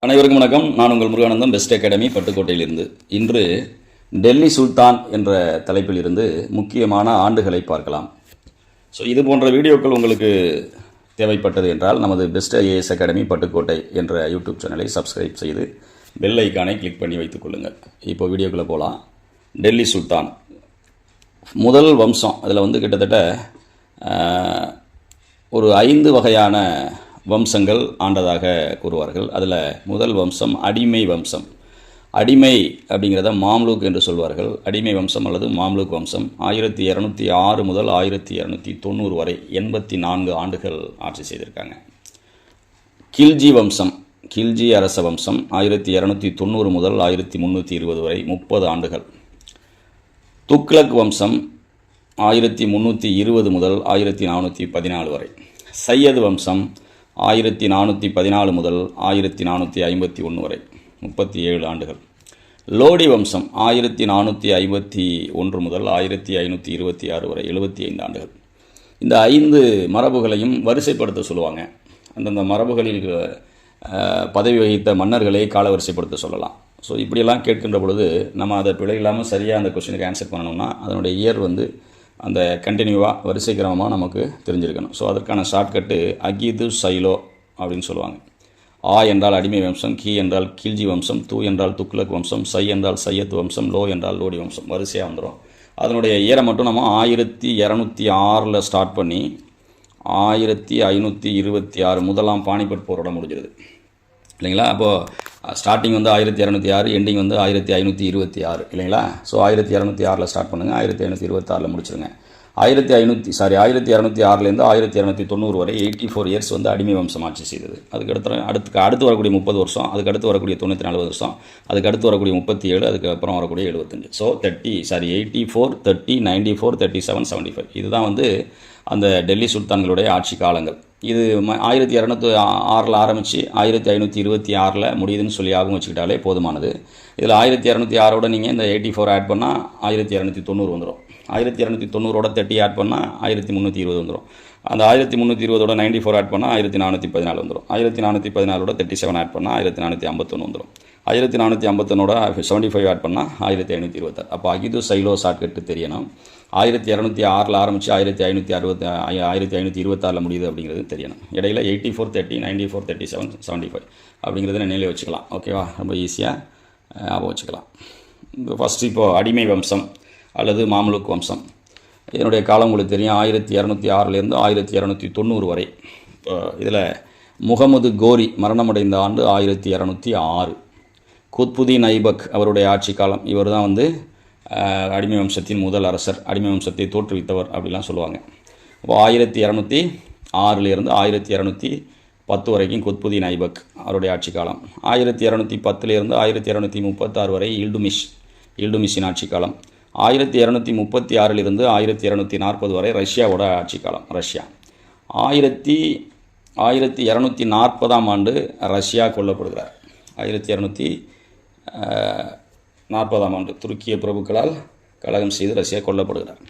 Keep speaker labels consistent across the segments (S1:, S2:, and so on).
S1: அனைவருக்கும் வணக்கம். நான் உங்கள் முருகானந்தம், பெஸ்ட் அகாடமி பட்டுக்கோட்டையிலிருந்து. இன்று டெல்லி சுல்தான் என்ற தலைப்பில் இருந்து முக்கியமான ஆண்டுகளை பார்க்கலாம். ஸோ இது போன்ற வீடியோக்கள் உங்களுக்கு தேவைப்பட்டது என்றால் நமது பெஸ்ட் ஐஏஎஸ் அகாடமி பட்டுக்கோட்டை என்ற யூடியூப் சேனலை சப்ஸ்கிரைப் செய்து பெல் ஐக்கானை கிளிக் பண்ணி வைத்துக் கொள்ளுங்கள். இப்போ வீடியோக்குள்ளே போகலாம். டெல்லி சுல்தான் முதல் வம்சம். அதில் கிட்டத்தட்ட ஒரு 5 வகையான வம்சங்கள் ஆண்டதாக கூறுவார்கள். அதில் முதல் வம்சம் அடிமை வம்சம். அடிமை அப்படிங்கிறத மாம்லூக் என்று சொல்வார்கள். அடிமை வம்சம் அல்லது மாம்லூக் வம்சம் 1206 முதல் 1290 வரை 84 ஆண்டுகள் ஆட்சி செய்திருக்காங்க. கில்ஜி வம்சம், கில்ஜி அரச வம்சம் 1290 முதல் 1320 வரை 30 ஆண்டுகள். துக்ளக் வம்சம் 1320 முதல் 1414 வரை. சையது வம்சம் 1414 முதல் 1451 வரை 37 ஆண்டுகள். லோடி வம்சம் 1451 முதல் 1526 வரை 75 ஆண்டுகள். இந்த 5 மரபுகளையும் வரிசைப்படுத்த சொல்லுவாங்க. அந்தந்த மரபுகளில் பதவி வகித்த மன்னர்களை காலவரிசைப்படுத்த சொல்லலாம். ஸோ இப்படியெல்லாம் கேட்கின்ற பொழுது நம்ம அதை பிழை இல்லாமல் சரியாக அந்த கொஸ்டினுக்கு ஆன்சர் பண்ணணும்னா அதனுடைய இயர் அந்த கண்டினியூவாக வரிசை கிரமமாக நமக்கு தெரிஞ்சிருக்கணும். ஸோ அதற்கான ஷார்ட்கட்டு அகீது சைலோ அப்படின்னு சொல்லுவாங்க. ஆ என்றால் அடிமை வம்சம், கி என்றால் கில்ஜி வம்சம், து என்றால் துக்ளக் வம்சம், சை என்றால் சையத் வம்சம், லோ என்றால் லோடி வம்சம். வரிசையாக வந்துடும். அதனுடைய இயரை மட்டும் நம்ம 1206 ஸ்டார்ட் பண்ணி 1526 முதலாம் பானிபட் போரோட முடிஞ்சிருது இல்லைங்களா. அப்போது ஸ்டார்டிங் 1206, எண்டிங் 1526 இல்லைங்களா. ஸோ 1206 ஸ்டார்ட் பண்ணுங்கள், 1526 முடிச்சிருங்க. 1206 1290 வரை 84 இயர்ஸ் அடிமை வம்சம் ஆட்சி செய்தது. அடுத்து வரக்கூடிய 30 வருஷம், அதுக்கு அடுத்து வரக்கூடிய 94 வருஷம், அதுக்கு அடுத்து வரக்கூடிய 37, அதுக்கப்புறம் வரக்கூடிய 75. ஸோ 84, 30, 94, 37, 75 இதுதான் அந்த டெல்லி சுல்தான்களுடைய ஆட்சி காலங்கள். இது 1206 ஆரம்பித்து 1526 முடியுதுன்னு சொல்லி ஆகும் வச்சுக்கிட்டாலே போதுமானது. இதில் 1206 நீங்கள் இந்த 84 ஆட் பண்ணால் 1290 வந்துடும். 1290 30 ஆட் பண்ணால் 1320 வந்துடும். அந்த 1320 94 ஆட் பண்ணால் 1414 வந்துடும். 1414 37 ஆட் பண்ணால் 1451 வந்துடும். 1451 75 ஆட் பண்ணால் 1526. அப்போ அகிது சைலோ ஷார்ட்கட்டு தெரியணும். 1206 ஆரம்பித்து 1526 முடியுது அப்படிங்கிறது தெரியணும். இடையில 84, 30, 94, 37, 75 அப்படிங்கிறத நினைவில் வச்சுக்கலாம். ஓகேவா, ரொம்ப ஈஸியாக ஞாபகம் வச்சுக்கலாம். ஃபஸ்ட்டு இப்போது அடிமை வம்சம் அல்லது மாமலுக் வம்சம். இதனுடைய காலம் உங்களுக்கு தெரியும். 1206 1290 வரை. இப்போ இதில் முகமது கோரி மரணமடைந்த ஆண்டு 1206. குத்புதீன் ஐபக் அவருடைய ஆட்சி காலம். இவர் தான் அடிமை வம்சத்தின் முதல் அரசர், அடிமை வம்சத்தை தோற்றுவித்தவர் அப்படிலாம் சொல்லுவாங்க. அப்போ 1206 1210 வரைக்கும் குத்புதீன் ஐபக் அவருடைய ஆட்சி காலம். 1210 1236 வரை இல்டுமிஷின் ஆட்சி காலம். 1236 1240 வரை ரஷ்யாவோட ஆட்சி காலம். ரஷ்யா 1240 ஆண்டு ரஷ்யா கொல்லப்படுகிறார். 1240 ஆண்டு துருக்கிய பிரபுக்களால் கலகம் செய்து ரஷ்யா கொல்லப்படுகிறார்.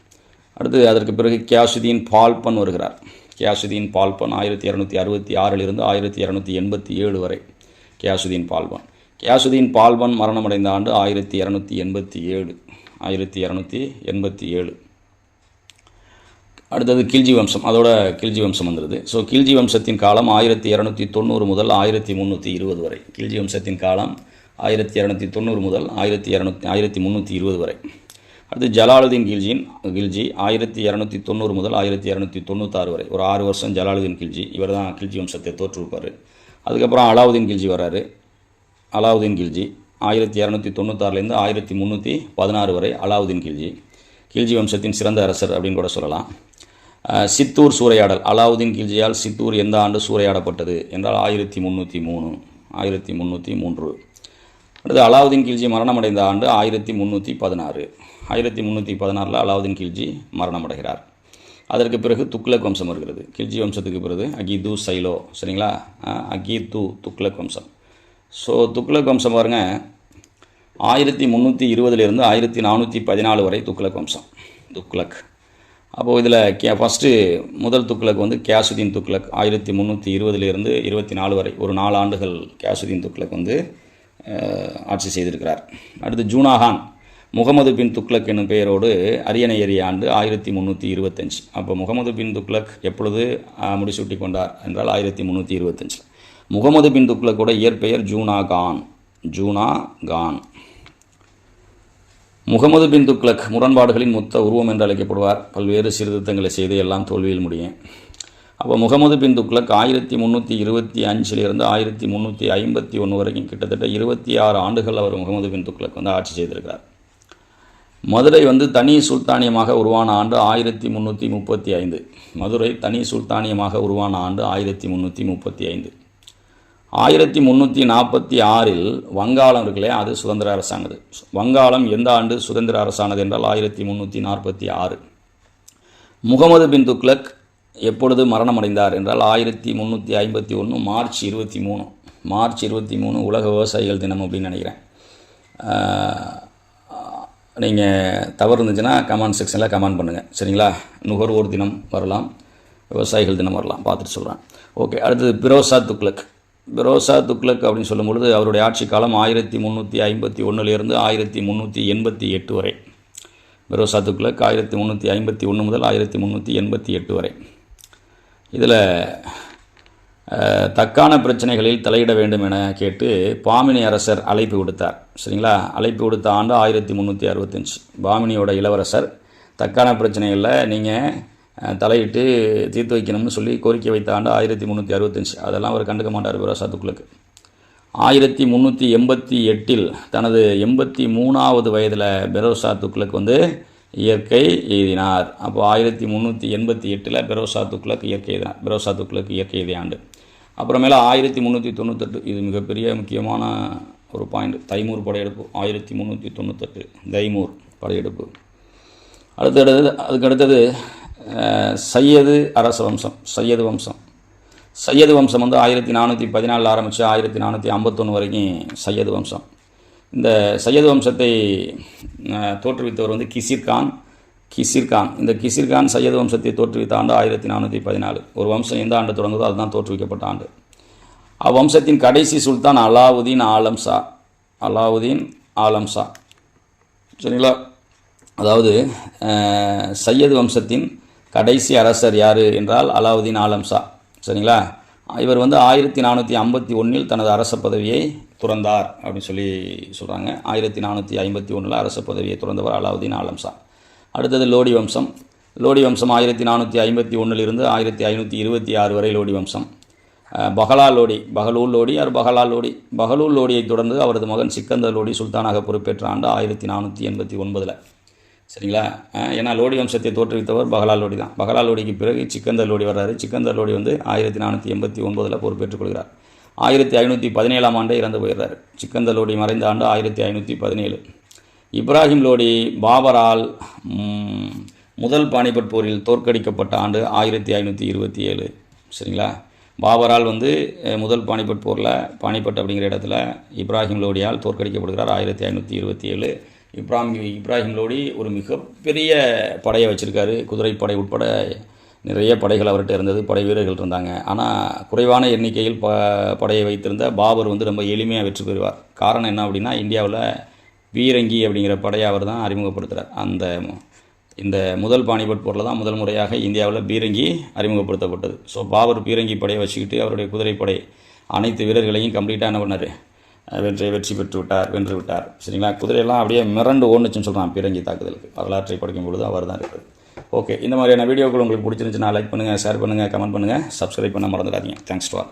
S1: அடுத்து அதற்கு பிறகு கியாசுதீன் பால்பன் வருகிறார். கியாசுதீன் பால்பன் 1266 1287 வரை கியாசுதீன் பால்பன். கியாசுதீன் பால்பன் மரணமடைந்த ஆண்டு 1287. அடுத்தது கில்ஜி வம்சம். அதோட கில்ஜி வம்சம் வந்துடுது. ஸோ கில்ஜி வம்சத்தின் காலம் 1290 முதல் 1320 வரை. கில்ஜி வம்சத்தின் காலம் 1290 முதல் 1320 வரை. அடுத்து ஜலாலுதீன் கில்ஜி 1290 முதல் 1296 வரை. ஒரு 6 வருஷம் ஜலாலுதீன் கில்ஜி. இவர் தான் கில்ஜி வம்சத்தை தோற்றுவிப்பார். அதுக்கப்புறம் அலாவுதீன் கில்ஜி வர்றாரு. அலாவுதீன் கில்ஜி 1296 1316 வரை. அலாவுதீன் கில்ஜி வம்சத்தின் சிறந்த அரசர் அப்படின்னு கூட சொல்லலாம். சித்தூர் சூறையாடல். அலாவுதீன் கில்ஜியால் சித்தூர் எந்த ஆண்டு சூறையாடப்பட்டது என்றால் 1303. அடுத்து அலாவுதீன் கில்ஜி மரணமடைந்த ஆண்டு 1316. 1316 அலாவுதீன் கில்ஜி மரணமடைகிறார். அதற்கு பிறகு துக்ளக் வம்சம் வருகிறது. கில்ஜி வம்சத்துக்கு பிறகு அகீது சைலோ. சரிங்களா, அகீது துக்ளக் வம்சம். ஸோ துக்ளக் வம்சம் பாருங்கள், 1320 1414 வரை துக்ளக் வம்சம். துக்ளக் அப்போது இதில் ஃபஸ்ட்டு முதல் துக்ளக் வந்து கியாசுதீன் துக்ளக் 1320 24 வரை ஒரு 4 ஆண்டுகள் கியாசுதீன் துக்ளக் வந்து ஆட்சி செய்திருக்கிறார். அடுத்து ஜூனாகான் முகமது பின் துக்ளக் என்னும் பெயரோடு அரியணை ஏறிய ஆண்டு 1325. அப்போ முகமது பின் துக்ளக் எப்பொழுது முடிசூட்டி கொண்டார் என்றால் 1325. முகமது பின் துக்ளக்கோட இயற்பெயர் ஜூனாகான். முகமது பின் துக்ளக் முரண்பாடுகளின் மொத்த உருவம் என்று அழைக்கப்படுவார். பல்வேறு சீர்திருத்தங்களை செய்து எல்லாம் தோல்வியில் முடியும். அப்போ முகமது பின் துக்ளக் 1325 1351 வரைக்கும் கிட்டத்தட்ட 26 ஆண்டுகள் அவர் முகமது பின் துக்ளக் வந்து ஆட்சி செய்திருக்கிறார். மதுரை வந்து தனி சுல்தானியமாக உருவான ஆண்டு 1335. மதுரை தனி சுல்தானியமாக உருவான ஆண்டு 1335. 1346 வங்காளம் இருக்குல்லையே, அது சுதந்திர அரசானது. வங்காளம் எந்த ஆண்டு சுதந்திர அரசானது என்றால் 1346. முகமது பின் துக்ளக் எப்பொழுது மரணமடைந்தார் என்றால் 1351 மார்ச் 23. மார்ச் 23 உலக விவசாயிகள் தினம் அப்படின்னு நினைக்கிறேன். நீங்கள் தவறு இருந்துச்சுன்னா கமெண்ட் செக்ஷனில் கமெண்ட் பண்ணுங்கள், சரிங்களா? நுகர்வோர் தினம் வரலாம், விவசாயிகள் தினம் வரலாம், பார்த்துட்டு சொல்கிறேன். ஓகே, அடுத்தது பிரோசா துக்ளக். பிரோசா துக்ளக் அப்படின்னு சொல்லும்பொழுது அவருடைய ஆட்சி காலம் 1351 1388 வரை. பிரோசா துக்ளக் 1351 முதல் 1388 வரை. இதில் தக்கான பிரச்சனைகளில் தலையிட வேண்டும் என கேட்டு பாமினி அரசர் அழைப்பு விடுத்தார், சரிங்களா? அழைப்பு விடுத்த ஆண்டு 1365. பாமினியோட இளவரசர் தக்கான பிரச்சனைகளில் நீங்கள் தலையிட்டு தீர்த்து வைக்கணும்னு சொல்லி கோரிக்கை வைத்த ஆண்டு 1365. அதெல்லாம் அவர் கண்டுக்க மாட்டார் பிரோசா துக்ளக். 1388 தனது 83வது வயதில் பிரோசா துக்ளக் வந்து இயற்கை எழுதினார். அப்போ 1388 பிரோசா துக்ளக் இயற்கை எழுதினார். பிரோசா துக்ளக் இயற்கை எழுதிய ஆண்டு. அப்புறமேல 1398, இது மிகப்பெரிய முக்கியமான ஒரு பாயிண்ட், தைமூர் படையெடுப்பு. 1398 தைமூர் படையெடுப்பு. அதுக்கடுத்தது சையது அரச வம்சம். சையது வம்சம் வந்து 1414 ஆரம்பித்து 1451 வரைக்கும் சையது வம்சம். இந்த சையது வம்சத்தை தோற்றுவித்தவர் வந்து கிசிர்கான். இந்த கிசிர்கான் சையது வம்சத்தை தோற்றுவித்த ஆண்டு 1414. ஒரு வம்சம் எந்த ஆண்டு தொடங்குதோ அதுதான் தோற்றுவிக்கப்பட்ட ஆண்டு. அவ்வம்சத்தின் கடைசி சுல்தான் அலாவுதீன் ஆலம் ஷா. சரிங்களா? அதாவது சையது வம்சத்தின் கடைசி அரசர் யார் என்றால் அலாவுதீன் ஆலம் ஷா, சரிங்களா? இவர் வந்து 1451 தனது அரச பதவியை துறந்தார் அப்படின்னு சொல்லி சொல்கிறாங்க. 1451 அரச பதவியை துறந்தவர் அலாவுதீன் ஆலம் ஷா. அடுத்தது லோடி வம்சம். 1451 1526 வரை லோடி வம்சம். பஹலூல் லோடியை தொடர்ந்து அவரது மகன் சிக்கந்தர் லோடி சுல்தானாக பொறுப்பேற்ற ஆண்டு 1489. சரிங்களா? ஏன்னா லோடி வம்சத்தை தோற்றுவித்தவர் பஹலால் லோடி தான். பஹலால் லோடிக்கு பிறகு சிக்கந்தர் லோடி வர்றாரு. சிக்கந்தர் லோடி வந்து 1489 பொறுப்பேற்றுக் கொள்கிறார். 1517 ஆண்டே இறந்து போயிடுறாரு. சிக்கந்தர் லோடி மறைந்த ஆண்டு 1517. இப்ராஹிம் லோடி பாபரால் முதல் பானிபட் போரில் தோற்கடிக்கப்பட்ட ஆண்டு 1527. சரிங்களா? பாபரால் வந்து முதல் பானிபட் போரில் பானிபட் அப்படிங்கிற இடத்துல இப்ராஹிம் லோடியால் தோற்கடிக்கப்படுகிறார் 1527. இப்ராஹிம் லோடி ஒரு மிகப்பெரிய படையை வச்சுருக்காரு. குதிரைப்படை உட்பட நிறைய படைகள் அவர்கிட்ட இருந்தது, படை வீரர்கள் இருந்தாங்க. ஆனால் குறைவான எண்ணிக்கையில் படையை வைத்திருந்த பாபர் வந்து ரொம்ப எளிமையாக வெற்றி பெறுவார். காரணம் என்ன அப்படின்னா, இந்தியாவில் பீரங்கி அப்படிங்கிற படையை அவர் தான் அறிமுகப்படுத்துகிறார். இந்த முதல் பானிபட் போரில் தான் முதல் முறையாக இந்தியாவில் பீரங்கி அறிமுகப்படுத்தப்பட்டது. ஸோ பாபர் பீரங்கி படையை வச்சுக்கிட்டு அவருடைய குதிரைப்படை அனைத்து வீரர்களையும் கம்ப்ளீட்டாக என்ன பண்ணார், வென்று விட்டார். சரிங்களா? குதிரையெல்லாம் அப்படியே மிரண்டு ஓடுச்சுன்னு சொல்கிறான் பீரங்கி தாக்குதலுக்கு. வரலாற்றை படிக்கும் பொழுது அவர் தான் இருக்குது. ஓகே, இந்த மாதிரியான வீடியோக்கள் உங்களுக்கு பிடிச்சிருந்துச்சுன்னா லைக் பண்ணுங்கள், ஷேர் பண்ணுங்கள், கமெண்ட் பண்ணுங்கள், சப்ஸ்கிரைப் பண்ண மறந்துடாதீங்க. Thanks to all.